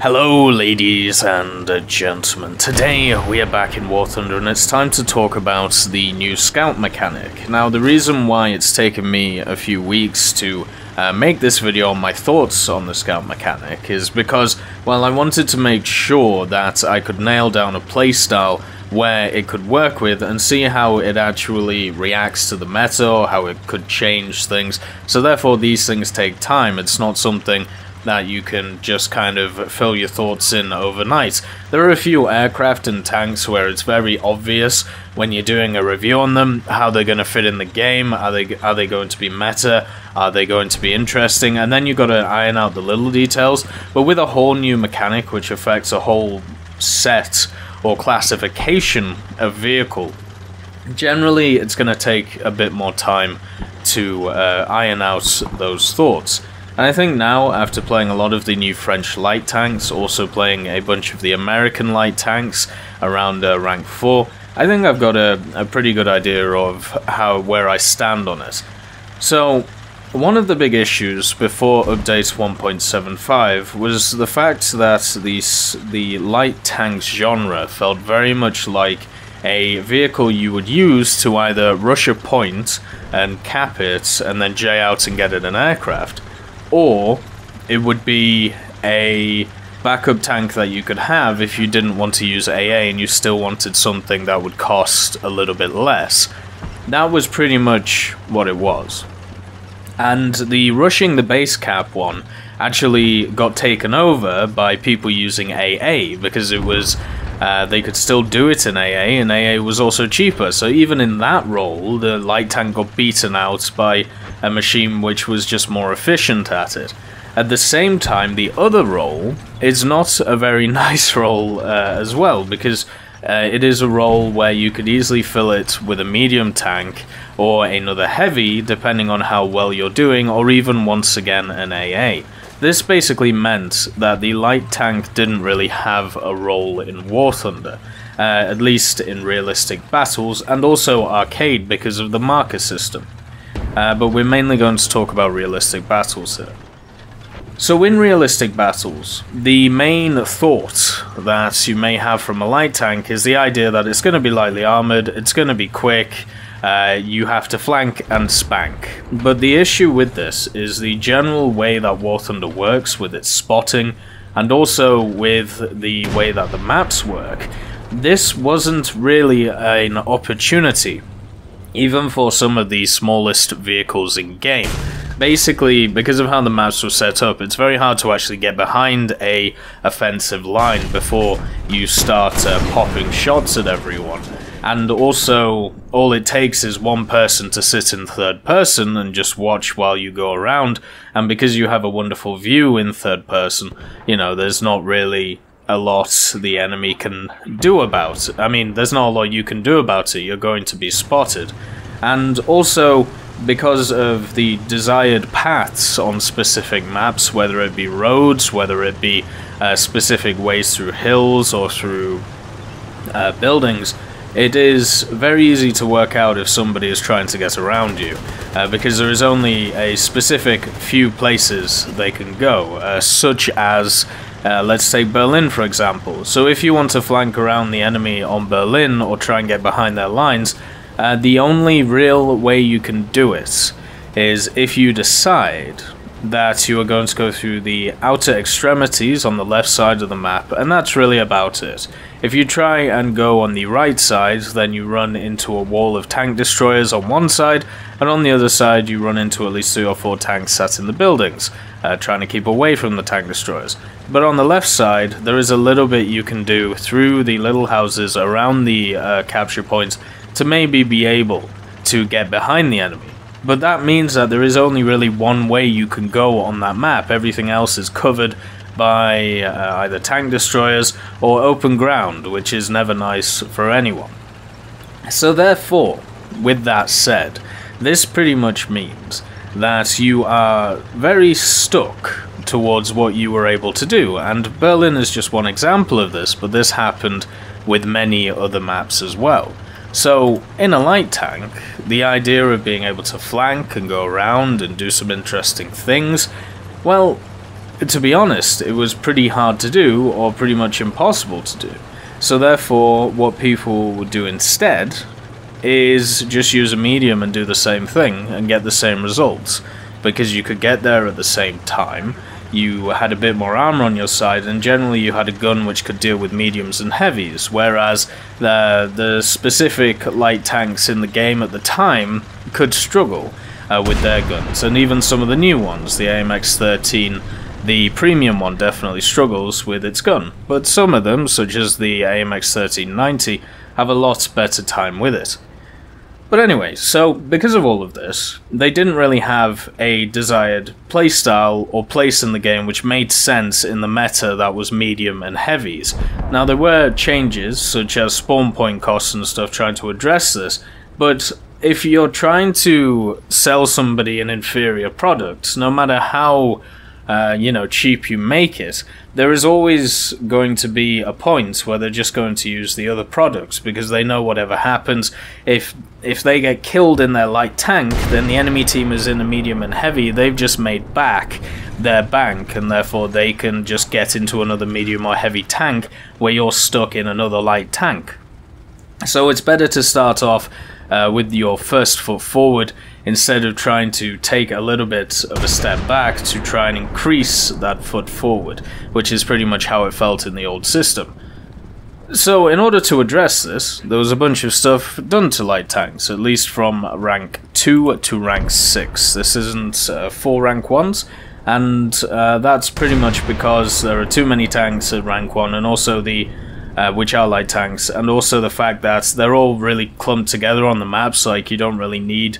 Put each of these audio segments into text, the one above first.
Hello ladies and gentlemen, today we are back in War Thunder and it's time to talk about the new scout mechanic. Now the reason why it's taken me a few weeks to make this video on my thoughts on the scout mechanic is because, well, I wanted to make sure that I could nail down a playstyle where it could work with and see how it actually reacts to the meta or how it could change things. So therefore these things take time. It's not something that you can just kind of fill your thoughts in overnight. There are a few aircraft and tanks where it's very obvious when you're doing a review on them how they're going to fit in the game. Are they going to be meta? Are they going to be interesting? And then you've got to iron out the little details. But with a whole new mechanic which affects a whole set or classification of vehicle, generally it's going to take a bit more time to iron out those thoughts. And I think now, after playing a lot of the new French light tanks, also playing a bunch of the American light tanks around rank 4, I think I've got a pretty good idea of where I stand on it. So, one of the big issues before update 1.75 was the fact that the light tanks genre felt very much like a vehicle you would use to either rush a point and cap it and then J out and get it an aircraft, or it would be a backup tank that you could have if you didn't want to use AA and you still wanted something that would cost a little bit less. That was pretty much what it was. And the rushing the base cap one actually got taken over by people using AA because it was they could still do it in AA, and AA was also cheaper. So even in that role, the light tank got beaten out by a machine which was just more efficient at it. At the same time, the other role is not a very nice role as well, because it is a role where you could easily fill it with a medium tank or another heavy, depending on how well you're doing, or even once again an AA. This basically meant that the light tank didn't really have a role in War Thunder, at least in realistic battles, and also arcade because of the marker system. But we're mainly going to talk about realistic battles here. So in realistic battles, the main thought that you may have from a light tank is the idea that it's going to be lightly armoured, it's going to be quick, you have to flank and spank. But the issue with this is the general way that War Thunder works with its spotting, and also with the way that the maps work. This wasn't really an opportunity, even for some of the smallest vehicles in game. Basically, because of how the maps were set up, it's very hard to actually get behind a offensive line before you start popping shots at everyone. And also, all it takes is one person to sit in third person and just watch while you go around, and because you have a wonderful view in third person, you know, there's not really a lot the enemy can do about it. I mean, there's not a lot you can do about it, you're going to be spotted. And also, because of the desired paths on specific maps, whether it be roads, whether it be specific ways through hills or through buildings, it is very easy to work out if somebody is trying to get around you, because there is only a specific few places they can go, such as, let's take Berlin for example. So if you want to flank around the enemy on Berlin or try and get behind their lines, the only real way you can do it is if you decide that you are going to go through the outer extremities on the left side of the map, and that's really about it. If you try and go on the right side, then you run into a wall of tank destroyers on one side, and on the other side you run into at least 3 or 4 tanks sat in the buildings, trying to keep away from the tank destroyers. But on the left side, there is a little bit you can do through the little houses around the capture points to maybe be able to get behind the enemy. But that means that there is only really one way you can go on that map. Everything else is covered by either tank destroyers or open ground, which is never nice for anyone. So therefore, with that said, this pretty much means that you are very stuck towards what you were able to do, and Berlin is just one example of this, but this happened with many other maps as well. So, in a light tank, the idea of being able to flank and go around and do some interesting things, well, to be honest, it was pretty hard to do, or pretty much impossible to do. So therefore, what people would do instead is just use a medium and do the same thing and get the same results, because you could get there at the same time, you had a bit more armor on your side, and generally you had a gun which could deal with mediums and heavies, whereas the specific light tanks in the game at the time could struggle with their guns, and even some of the new ones, the AMX-13, the premium one definitely struggles with its gun, but some of them, such as the AMX-1390, have a lot better time with it. But anyway, so because of all of this, they didn't really have a desired playstyle or place in the game which made sense in the meta that was medium and heavies. Now there were changes, such as spawn point costs and stuff, trying to address this, but if you're trying to sell somebody an inferior product, no matter how cheap you make it, there is always going to be a point where they're just going to use the other products, because they know whatever happens, if they get killed in their light tank, then the enemy team is in a medium and heavy, they've just made back their bank, and therefore they can just get into another medium or heavy tank where you're stuck in another light tank. So it's better to start off with your first foot forward, instead of trying to take a little bit of a step back to try and increase that foot forward, which is pretty much how it felt in the old system. So in order to address this, there was a bunch of stuff done to light tanks, at least from rank 2 to rank 6. This isn't 4 rank 1s, and that's pretty much because there are too many tanks at rank 1, and also the which are light tanks, and also the fact that they're all really clumped together on the maps, like you don't really need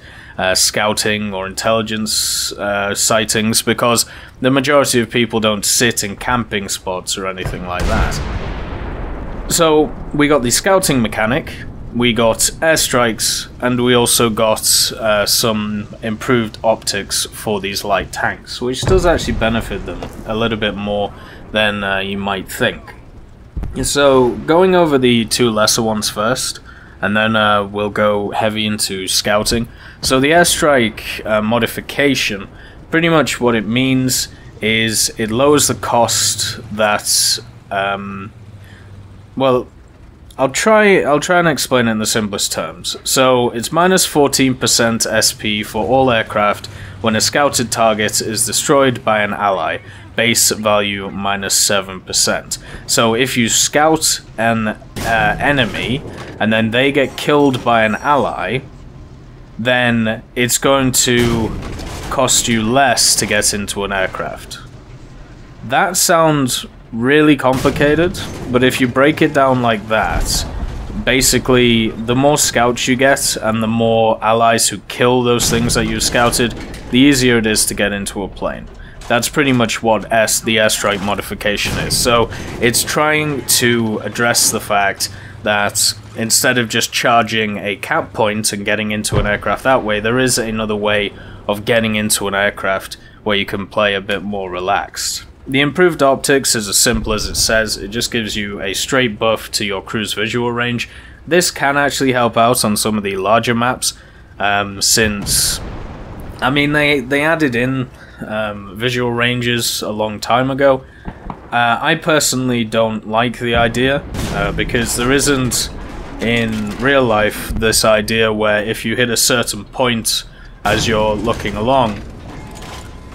scouting or intelligence sightings, because the majority of people don't sit in camping spots or anything like that. So we got the scouting mechanic, we got airstrikes, and we also got some improved optics for these light tanks, which does actually benefit them a little bit more than you might think. So, going over the 2 lesser ones first, and then we'll go heavy into scouting. So the airstrike modification, pretty much what it means is it lowers the cost that, well, I'll try and explain it in the simplest terms. So it's minus 14% SP for all aircraft when a scouted target is destroyed by an ally. Base value minus 7%. So if you scout an enemy and then they get killed by an ally, then it's going to cost you less to get into an aircraft. That sounds really complicated, but if you break it down like that, basically the more scouts you get and the more allies who kill those things that you scouted, the easier it is to get into a plane. That's pretty much what the airstrike modification is. So it's trying to address the fact that instead of just charging a cap point and getting into an aircraft that way, there is another way of getting into an aircraft where you can play a bit more relaxed. The improved optics is as simple as it says. It just gives you a straight buff to your cruise visual range. This can actually help out on some of the larger maps, since, I mean, they added in visual ranges a long time ago. I personally don't like the idea, because there isn't in real life this idea where if you hit a certain point as you're looking along,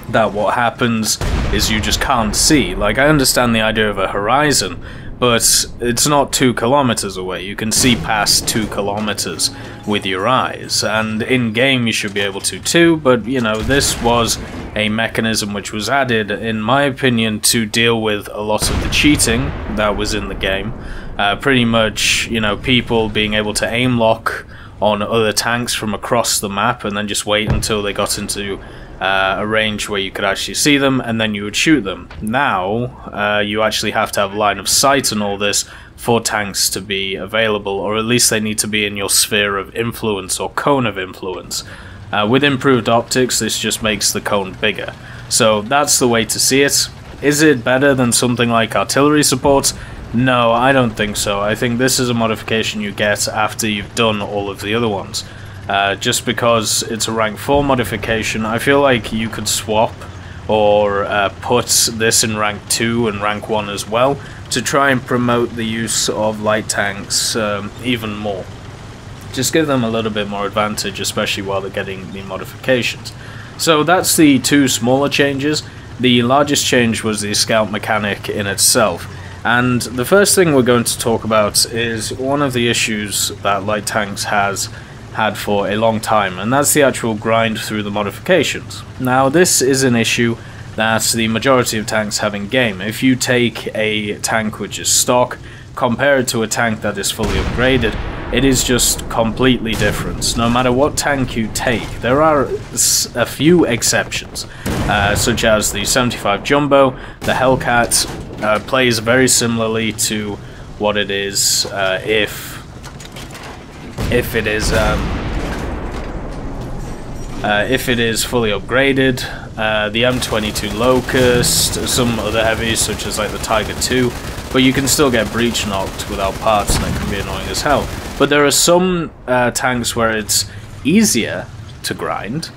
that what happens is you just can't see. Like, I understand the idea of a horizon, but it's not 2 kilometers away. You can see past 2 kilometers with your eyes, and in game you should be able to too, but you know, this was a mechanism which was added, in my opinion, to deal with a lot of the cheating that was in the game. Pretty much, you know, people being able to aim lock on other tanks from across the map and then just wait until they got into a range where you could actually see them, and then you would shoot them. Now, you actually have to have line of sight and all this for tanks to be available, or at least they need to be in your sphere of influence or cone of influence. With improved optics, this just makes the cone bigger. So that's the way to see it. Is it better than something like artillery support? No, I don't think so. I think this is a modification you get after you've done all of the other ones. Just because it's a rank 4 modification, I feel like you could swap or put this in rank 2 and rank 1 as well, to try and promote the use of light tanks even more. Just give them a little bit more advantage, especially while they're getting the modifications. So that's the two smaller changes. The largest change was the scout mechanic in itself. And the first thing we're going to talk about is one of the issues that light tanks has had for a long time, and that's the actual grind through the modifications. Now, this is an issue that the majority of tanks have in game. If you take a tank which is stock, compare it to a tank that is fully upgraded, it is just completely different. No matter what tank you take, there are a few exceptions, such as the 75 Jumbo. The Hellcat plays very similarly to what it is if it is fully upgraded. The M22 Locust, some other heavies such as like the Tiger II, but you can still get breach knocked without parts, and that can be annoying as hell. But there are some tanks where it's easier to grind,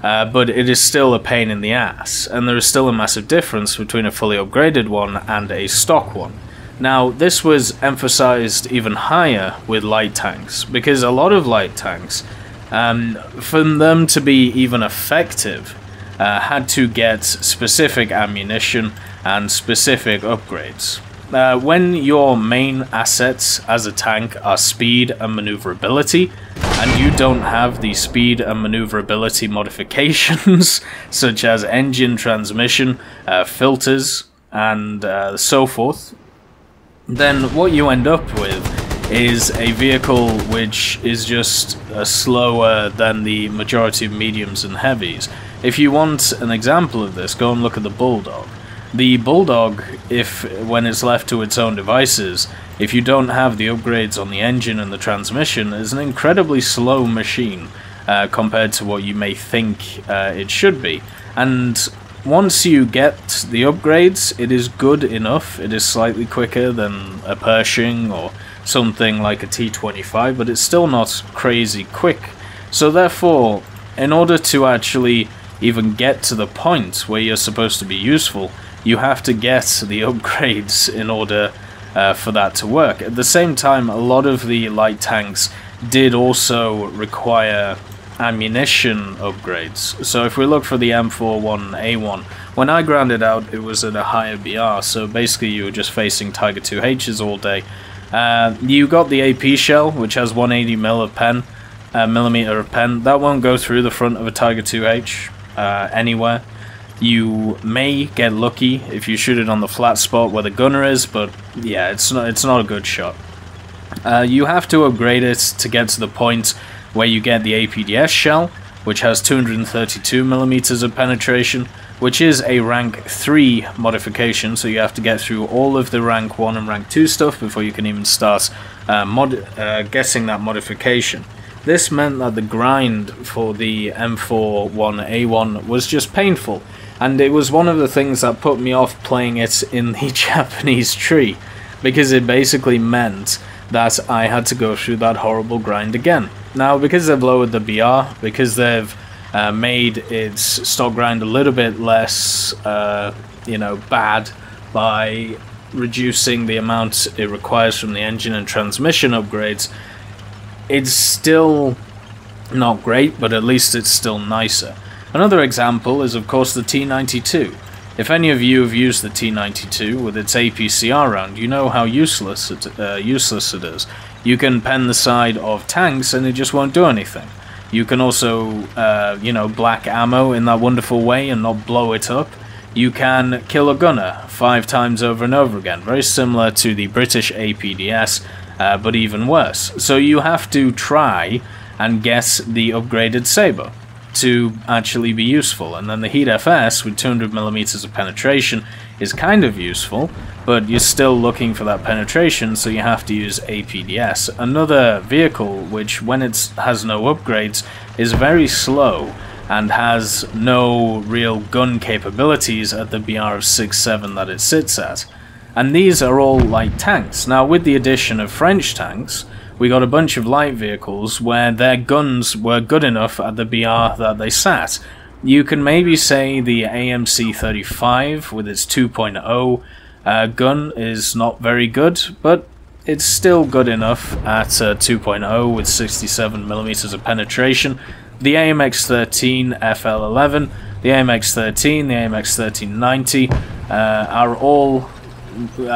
but it is still a pain in the ass, and there is still a massive difference between a fully upgraded one and a stock one. Now, this was emphasized even higher with light tanks, because a lot of light tanks, for them to be even effective, had to get specific ammunition and specific upgrades. When your main assets as a tank are speed and maneuverability, and you don't have the speed and maneuverability modifications, such as engine, transmission, filters, and so forth, then what you end up with is a vehicle which is just slower than the majority of mediums and heavies. If you want an example of this, go and look at the Bulldog. The Bulldog, when it's left to its own devices, if you don't have the upgrades on the engine and the transmission, is an incredibly slow machine compared to what you may think it should be. And once you get the upgrades, it is good enough. It is slightly quicker than a Pershing or something like a T25, but it's still not crazy quick. So therefore, in order to actually even get to the point where you're supposed to be useful, you have to get the upgrades in order for that to work. At the same time, a lot of the light tanks did also require ammunition upgrades. So if we look for the M41A1, when I grounded out, it was at a higher BR, so basically you were just facing Tiger 2Hs all day. You got the AP shell, which has 180 millimeter of pen. That won't go through the front of a Tiger 2H anywhere. You may get lucky if you shoot it on the flat spot where the gunner is, but yeah, it's not a good shot. You have to upgrade it to get to the point where you get the APDS shell, which has 232 millimeters of penetration, which is a rank 3 modification, so you have to get through all of the rank 1 and rank 2 stuff before you can even start getting that modification. This meant that the grind for the M41A1 was just painful, and it was one of the things that put me off playing it in the Japanese tree, because it basically meant that I had to go through that horrible grind again. Now, because they've lowered the BR, because they've made its stock grind a little bit less, bad by reducing the amount it requires from the engine and transmission upgrades, it's still not great, but at least it's still nicer. Another example is, of course, the T92. If any of you have used the T92 with its APCR round, you know how useless it is. You can pen the side of tanks and it just won't do anything. You can also, black ammo in that wonderful way and not blow it up. You can kill a gunner 5 times over and over again, very similar to the British APDS, but even worse. So you have to try and get the upgraded Sabre to actually be useful, and then the Heat FS with 200mm of penetration is kind of useful, but you're still looking for that penetration, so you have to use APDS. Another vehicle which, when it has no upgrades, is very slow and has no real gun capabilities at the BR of 6.7 that it sits at. And these are all light tanks. Now, with the addition of French tanks, we got a bunch of light vehicles where their guns were good enough at the BR that they sat. You can maybe say the AMC-35 with its 2.0 gun is not very good, but it's still good enough at 2.0 with 67mm of penetration. The AMX-13 FL11, the AMX-13, the AMX-1390 are all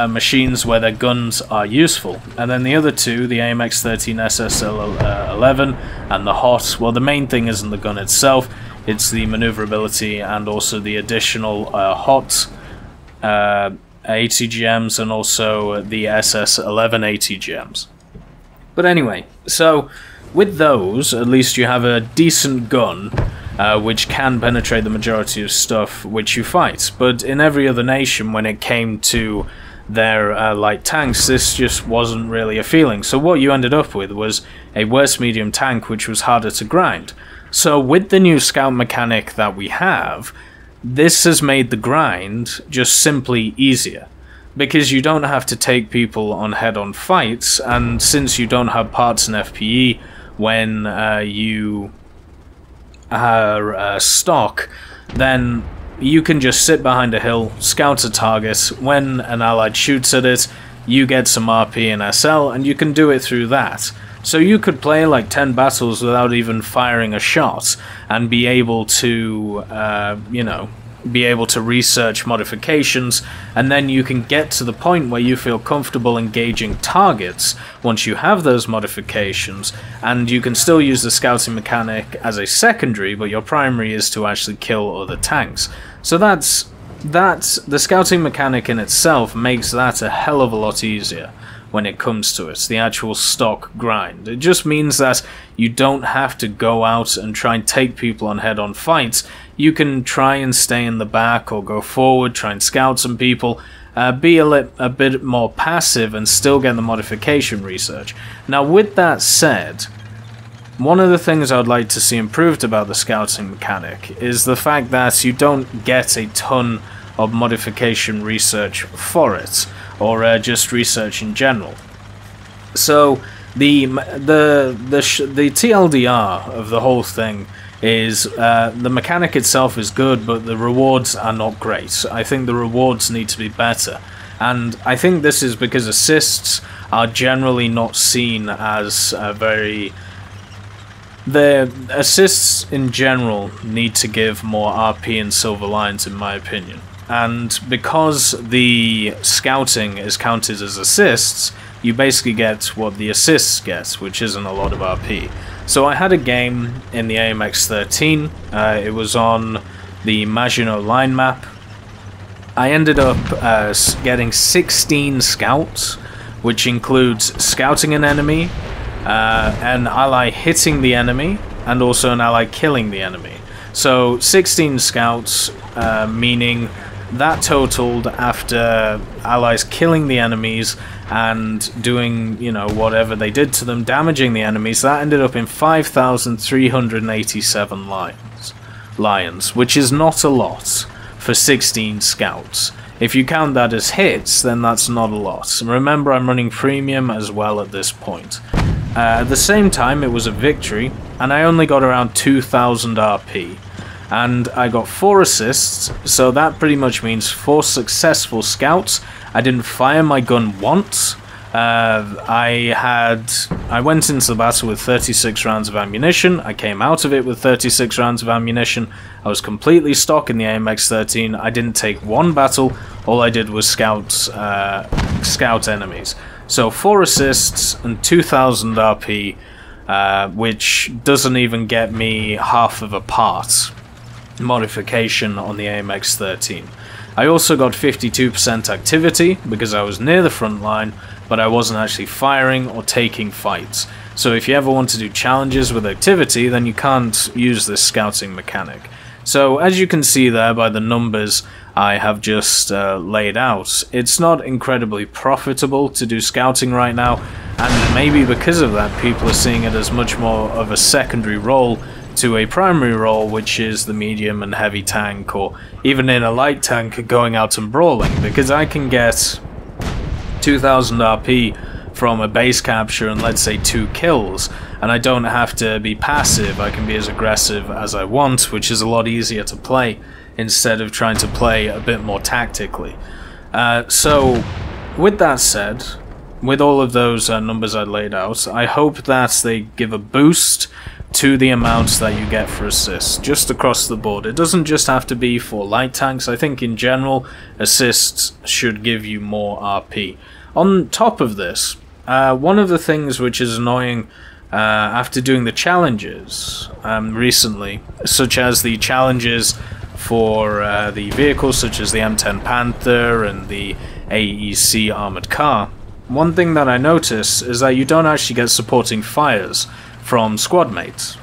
machines where their guns are useful. And then the other two, the AMX-13 SSL11 and the HOT, well, the main thing isn't the gun itself, it's the maneuverability and also the additional HOT ATGMs and also the SS11 ATGMs. But anyway, so with those, at least you have a decent gun which can penetrate the majority of stuff which you fight. But in every other nation, when it came to their light tanks, this just wasn't really a feeling. So what you ended up with was a worse medium tank which was harder to grind. So with the new scout mechanic that we have, this has made the grind just simply easier, because you don't have to take people on head-on fights, and since you don't have parts in FPE when you are stock, then you can just sit behind a hill, scout a target. When an allied shoots at it, you get some RP and SL, and you can do it through that. So you could play like 10 battles without even firing a shot, and be able to, you know, be able to research modifications, and then you can get to the point where you feel comfortable engaging targets once you have those modifications, and you can still use the scouting mechanic as a secondary, but your primary is to actually kill other tanks. So that's the scouting mechanic in itself makes that a hell of a lot easier when it comes to it, the actual stock grind. It just means that you don't have to go out and try and take people on head-on fights. You can try and stay in the back or go forward, try and scout some people, be a bit more passive and still get the modification research. Now with that said, one of the things I'd like to see improved about the scouting mechanic is the fact that you don't get a ton of modification research for it, or just research in general. So the TLDR of the whole thing is the mechanic itself is good, but the rewards are not great. I think the rewards need to be better, and I think this is because assists are generally not seen as very... The assists in general need to give more RP and silver lines, in my opinion. And because the scouting is counted as assists, you basically get what the assists get, which isn't a lot of RP. So I had a game in the AMX-13, it was on the Maginot Line map. I ended up getting 16 scouts, which includes scouting an enemy, an ally hitting the enemy, and also an ally killing the enemy. So 16 scouts, meaning that totaled, after allies killing the enemies and doing, you know, whatever they did to them, damaging the enemies, that ended up in 5,387 lions, which is not a lot for 16 scouts. If you count that as hits, then that's not a lot. Remember, I'm running premium as well at this point. At the same time, it was a victory, and I only got around 2,000 RP. And I got 4 assists, so that pretty much means 4 successful scouts. I didn't fire my gun once. I went into the battle with 36 rounds of ammunition. I came out of it with 36 rounds of ammunition. I was completely stock in the AMX-13. I didn't take one battle. All I did was scout enemies. So 4 assists and 2,000 RP, which doesn't even get me half of a part modification on the AMX-13. I also got 52% activity because I was near the front line, but I wasn't actually firing or taking fights. So if you ever want to do challenges with activity, then you can't use this scouting mechanic. So as you can see there by the numbers I have just laid out, it's not incredibly profitable to do scouting right now, and maybe because of that people are seeing it as much more of a secondary role to a primary role, which is the medium and heavy tank, or even in a light tank going out and brawling, because I can get 2,000 RP from a base capture and let's say 2 kills, and I don't have to be passive. I can be as aggressive as I want, which is a lot easier to play instead of trying to play a bit more tactically. So with that said, with all of those numbers I laid out, I hope that they give a boost to the amounts that you get for assists, just across the board. It doesn't just have to be for light tanks. I think in general, assists should give you more RP. On top of this, one of the things which is annoying after doing the challenges recently, such as the challenges for the vehicles such as the M10 Panther and the AEC armored car, one thing that I notice is that you don't actually get supporting fires from squad mates.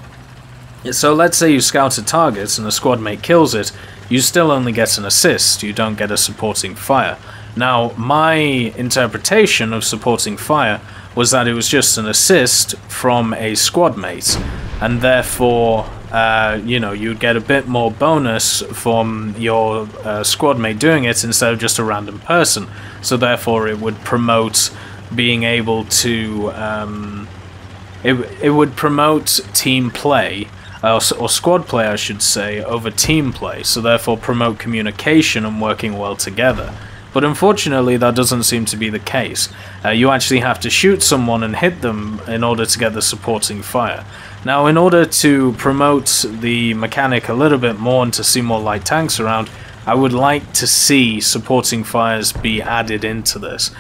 So let's say you scout a target and a squad mate kills it, you still only get an assist, you don't get a supporting fire. Now, my interpretation of supporting fire was that it was just an assist from a squad mate, and therefore, you know, you'd get a bit more bonus from your squad mate doing it instead of just a random person. So therefore, it would promote being able to, it would promote team play, or squad play I should say, over team play, so therefore promote communication and working well together. But unfortunately that doesn't seem to be the case. You actually have to shoot someone and hit them in order to get the supporting fire. Now, in order to promote the mechanic a little bit more and to see more light tanks around, I would like to see supporting fires be added into this,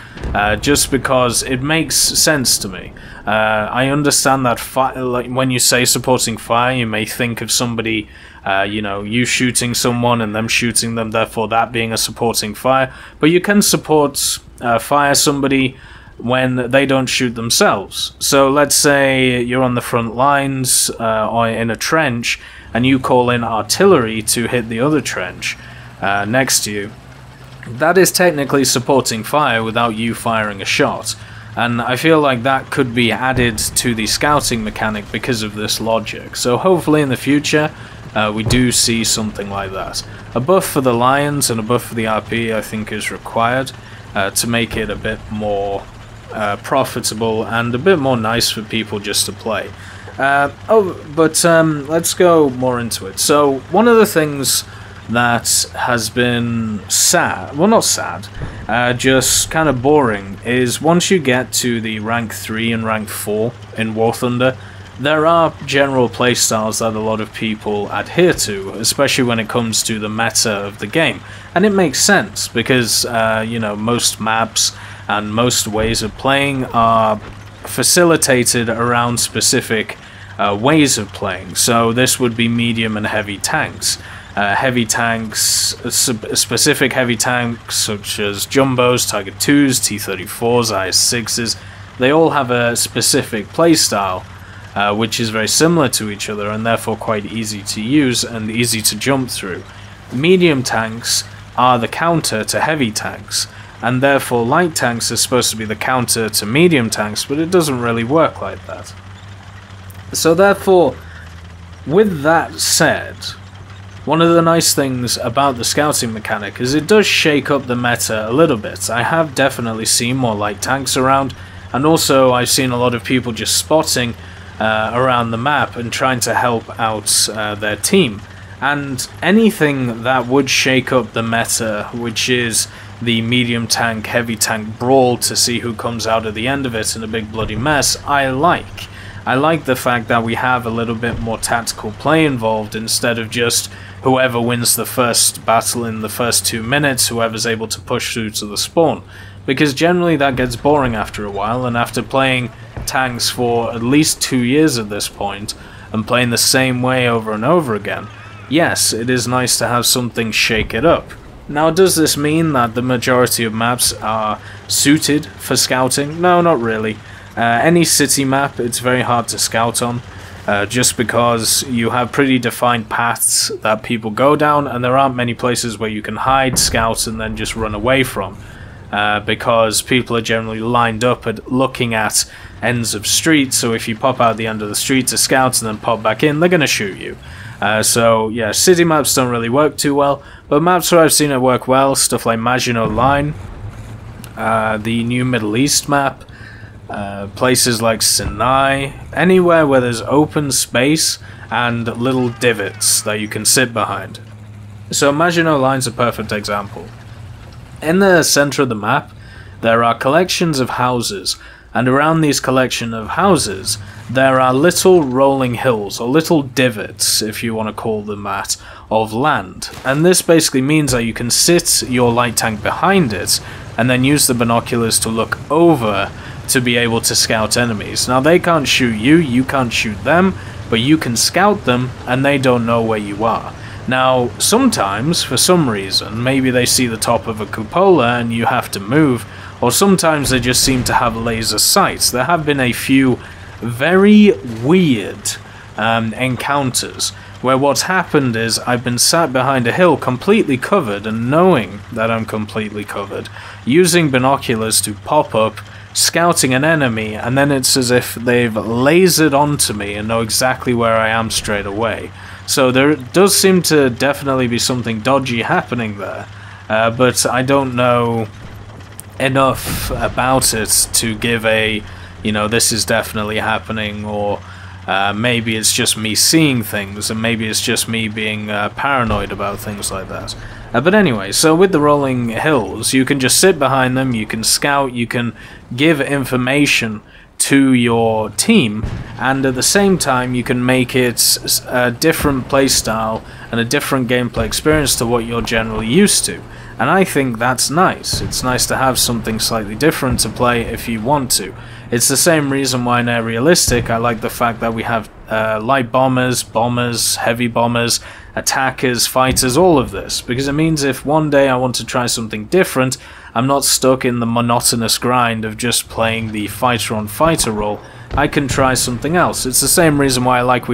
just because it makes sense to me. I understand that like, when you say supporting fire, you may think of somebody, you know, you shooting someone and them shooting them, therefore that being a supporting fire. But you can support fire somebody when they don't shoot themselves. So let's say you're on the front lines or in a trench and you call in artillery to hit the other trench next to you. That is technically supporting fire without you firing a shot. And I feel like that could be added to the scouting mechanic because of this logic. So hopefully in the future we do see something like that. A buff for the Lions and a buff for the RP I think is required to make it a bit more profitable and a bit more nice for people just to play. Let's go more into it. So one of the things that has been sad, well not sad, just kind of boring, is once you get to the rank 3 and rank 4 in War Thunder, there are general playstyles that a lot of people adhere to, especially when it comes to the meta of the game. And it makes sense, because you know, most maps and most ways of playing are facilitated around specific ways of playing. So this would be medium and heavy tanks. Heavy tanks, specific heavy tanks such as Jumbos, Tiger 2s, T-34s, IS-6s, they all have a specific playstyle which is very similar to each other and therefore quite easy to use and easy to jump through. Medium tanks are the counter to heavy tanks, and therefore light tanks are supposed to be the counter to medium tanks, but it doesn't really work like that. So therefore, with that said, one of the nice things about the scouting mechanic is it does shake up the meta a little bit. I have definitely seen more light tanks around, and also I've seen a lot of people just spotting around the map and trying to help out their team. And anything that would shake up the meta, which is the medium tank, heavy tank brawl to see who comes out at the end of it in a big bloody mess, I like. I like the fact that we have a little bit more tactical play involved instead of just whoever wins the first battle in the first 2 minutes, whoever's able to push through to the spawn. Because generally that gets boring after a while, and after playing tanks for at least 2 years at this point, and playing the same way over and over again, yes, it is nice to have something shake it up. Now, does this mean that the majority of maps are suited for scouting? No, not really. Any city map, it's very hard to scout on, just because you have pretty defined paths that people go down, and there aren't many places where you can hide, scout, and then just run away from, because people are generally lined up at looking at ends of streets, so if you pop out the end of the street to scout and then pop back in, they're going to shoot you. So yeah, city maps don't really work too well, but maps where I've seen it work well, stuff like Maginot Line, the new Middle East map, places like Sinai, anywhere where there's open space and little divots that you can sit behind. So Maginot Line's a perfect example. In the center of the map, there are collections of houses, and around these collection of houses, there are little rolling hills, or little divots, if you want to call them that, of land. And this basically means that you can sit your light tank behind it, and then use the binoculars to look over to be able to scout enemies. Now they can't shoot you, you can't shoot them, but you can scout them, and they don't know where you are. Now, sometimes, for some reason, maybe they see the top of a cupola and you have to move, or sometimes they just seem to have laser sights. There have been a few very weird encounters where what's happened is I've been sat behind a hill completely covered, and knowing that I'm completely covered, using binoculars to pop up, scouting an enemy, and then it's as if they've lasered onto me and know exactly where I am straight away. So there does seem to definitely be something dodgy happening there, but I don't know enough about it to give a, you know, this is definitely happening, or maybe it's just me seeing things, and maybe it's just me being paranoid about things like that. But anyway, so with the rolling hills, you can just sit behind them, you can scout, you can give information to your team, and at the same time you can make it a different playstyle and a different gameplay experience to what you're generally used to. And I think that's nice. It's nice to have something slightly different to play if you want to. It's the same reason why in Air Realistic I like the fact that we have light bombers, bombers, heavy bombers, attackers, fighters, all of this. Because it means if one day I want to try something different, I'm not stuck in the monotonous grind of just playing the fighter-on-fighter role. I can try something else. It's the same reason why I like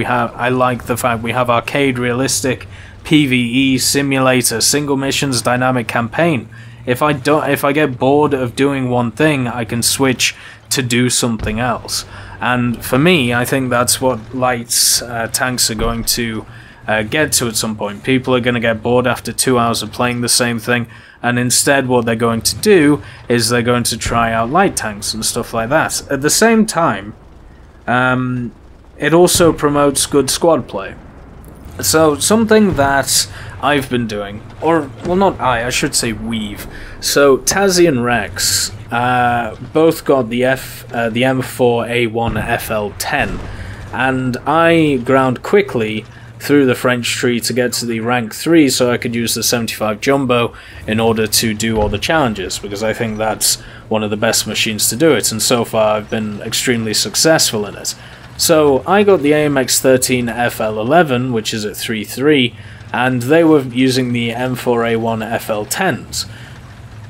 the fact we have arcade realistic, PvE, simulator, single missions, dynamic campaign. If I get bored of doing one thing, I can switch to do something else. And for me, I think that's what light tanks are going to get to at some point. People are going to get bored after 2 hours of playing the same thing, and instead what they're going to do is they're going to try out light tanks and stuff like that. At the same time, it also promotes good squad play. So something that I've been doing, or well, not I should say we've. So Tazzy and Rex both got the M4A1 FL10, and I ground quickly through the French tree to get to the rank 3 so I could use the 75 Jumbo in order to do all the challenges, because I think that's one of the best machines to do it, and so far I've been extremely successful in it. So I got the AMX13 FL11, which is at 3.3, and they were using the M4A1 FL10s.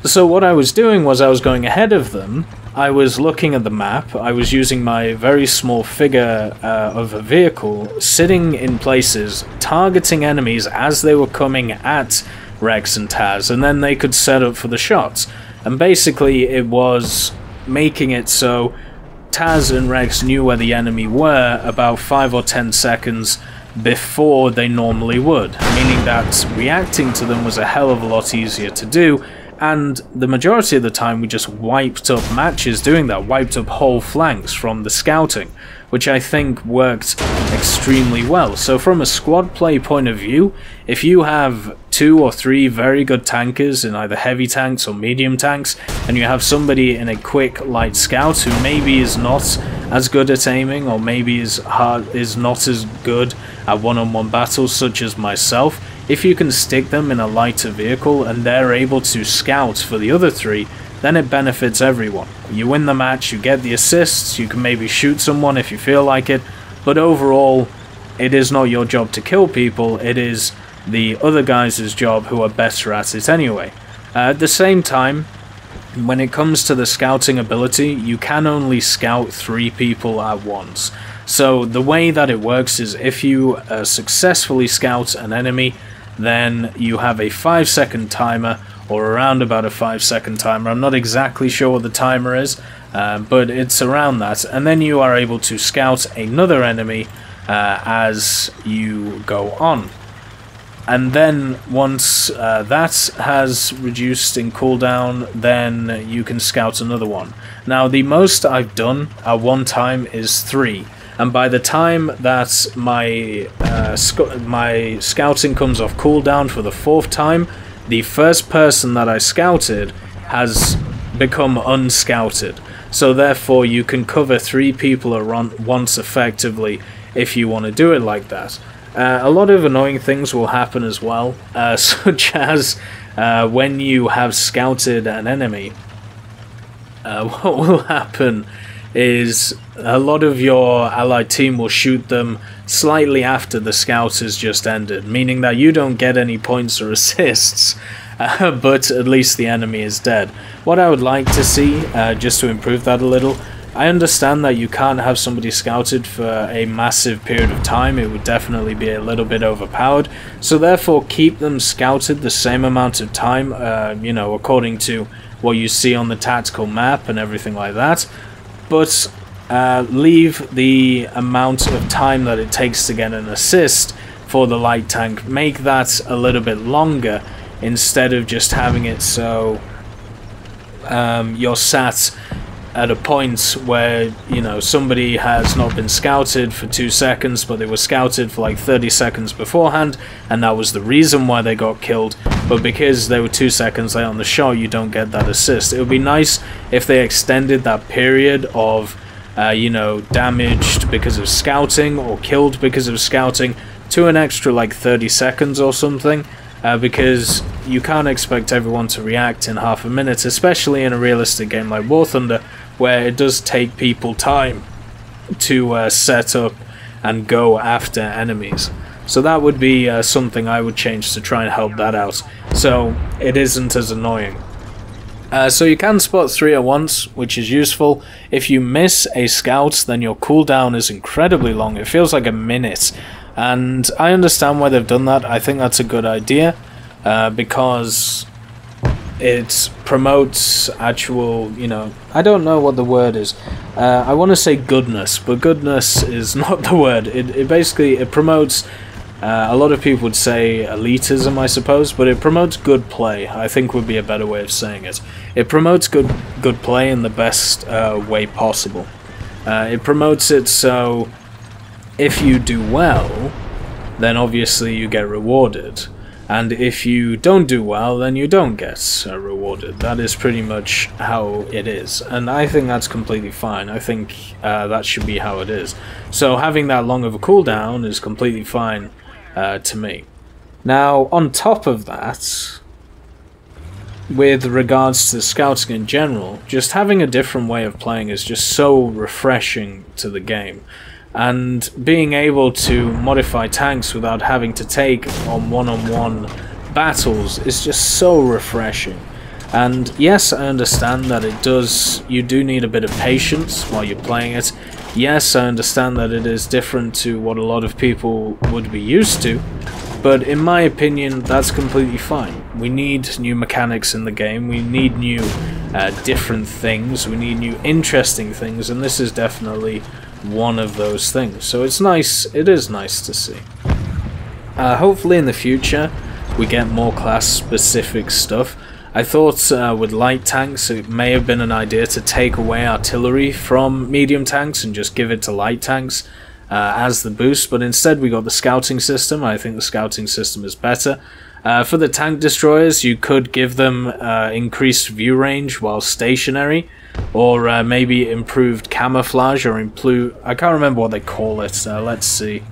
So what I was doing was I was going ahead of them, I was looking at the map, I was using my very small figure of a vehicle, sitting in places, targeting enemies as they were coming at Rex and Taz, and then they could set up for the shots. And basically it was making it so Taz and Rex knew where the enemy were about 5 or 10 seconds before they normally would, meaning that reacting to them was a hell of a lot easier to do, and the majority of the time we just wiped up matches doing that, wiped up whole flanks from the scouting, which I think worked extremely well. So from a squad play point of view, if you have 2 or 3 very good tankers in either heavy tanks or medium tanks, and you have somebody in a quick light scout who maybe is not as good at aiming, or maybe is not as good at one-on-one battles such as myself, if you can stick them in a lighter vehicle and they're able to scout for the other 3, then it benefits everyone. You win the match, you get the assists, you can maybe shoot someone if you feel like it, but overall, it is not your job to kill people, it is the other guys' job who are better at it anyway. At the same time, when it comes to the scouting ability, you can only scout 3 people at once. So the way that it works is if you successfully scout an enemy, then you have a 5-second timer, or around about a 5-second timer. I'm not exactly sure what the timer is, but it's around that, and then you are able to scout another enemy as you go on. And then once that has reduced in cooldown, then you can scout another one. Now the most I've done at one time is 3, and by the time that my scouting comes off cooldown for the 4th time, the first person that I scouted has become unscouted. So therefore you can cover 3 people at once effectively if you want to do it like that. A lot of annoying things will happen as well, such as when you have scouted an enemy, what will happen is a lot of your allied team will shoot them slightly after the scout has just ended, meaning that you don't get any points or assists, but at least the enemy is dead. What I would like to see, just to improve that a little, I understand that you can't have somebody scouted for a massive period of time. It would definitely be a little bit overpowered, so therefore keep them scouted the same amount of time, you know, according to what you see on the tactical map and everything like that, but leave the amount of time that it takes to get an assist for the light tank, make that a little bit longer instead of just having it so you're sat at a point where, you know, somebody has not been scouted for 2 seconds, but they were scouted for like 30 seconds beforehand, and that was the reason why they got killed, but because they were 2 seconds late on the shot, you don't get that assist. It would be nice if they extended that period of, you know, damaged because of scouting or killed because of scouting to an extra like 30 seconds or something. Because you can't expect everyone to react in half a minute, especially in a realistic game like War Thunder, where it does take people time to set up and go after enemies. So that would be something I would change to try and help that out, so it isn't as annoying. So you can spot 3 at once, which is useful. If you miss a scout, then your cooldown is incredibly long. It feels like a minute. And I understand why they've done that. I think that's a good idea, because it promotes actual, you know, I don't know what the word is. I want to say goodness, but goodness is not the word. It basically promotes, a lot of people would say elitism, I suppose, but it promotes good play, I think would be a better way of saying it. It promotes good play in the best way possible. It promotes it so if you do well, then obviously you get rewarded, and if you don't do well, then you don't get rewarded. That is pretty much how it is, and I think that's completely fine. I think that should be how it is. So having that long of a cooldown is completely fine to me. Now, on top of that, with regards to scouting in general, just having a different way of playing is just so refreshing to the game. And being able to modify tanks without having to take on one-on-one battles is just so refreshing. And yes, I understand that you do need a bit of patience while you're playing it. Yes, I understand that it is different to what a lot of people would be used to, but in my opinion, that's completely fine. We need new mechanics in the game, we need new different things, we need new interesting things, and this is definitely one of those things. So it's nice, it is nice to see. Hopefully in the future we get more class specific stuff. I thought with light tanks it may have been an idea to take away artillery from medium tanks and just give it to light tanks as the boost, but instead we got the scouting system. I think the scouting system is better. For the tank destroyers, you could give them increased view range while stationary, or maybe improved camouflage, or I can't remember what they call it. Let's see.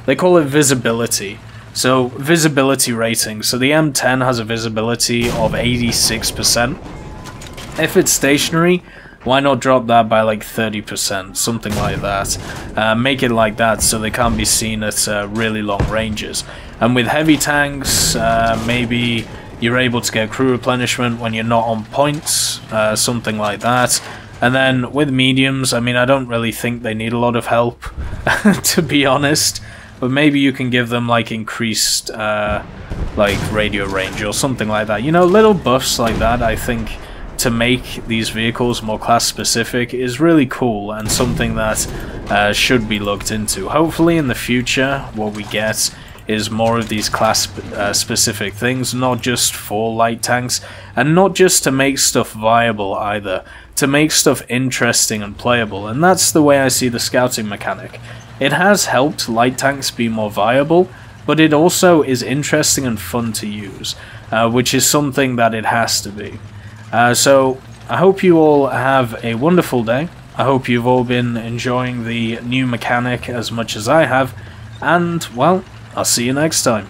They call it visibility. So, visibility rating. So the M10 has a visibility of 86%. If it's stationary, why not drop that by like 30%, something like that. Make it like that so they can't be seen at really long ranges. And with heavy tanks, maybe you're able to get crew replenishment when you're not on points, something like that. And then with mediums, I mean, I don't really think they need a lot of help, to be honest. But maybe you can give them like increased like radio range or something like that. You know, little buffs like that, I think, to make these vehicles more class specific is really cool and something that should be looked into. Hopefully in the future what we get is more of these class specific things, not just for light tanks, and not just to make stuff viable either, to make stuff interesting and playable, and that's the way I see the scouting mechanic. It has helped light tanks be more viable, but it also is interesting and fun to use, which is something that it has to be. So I hope you all have a wonderful day. I hope you've all been enjoying the new mechanic as much as I have, and, well, I'll see you next time.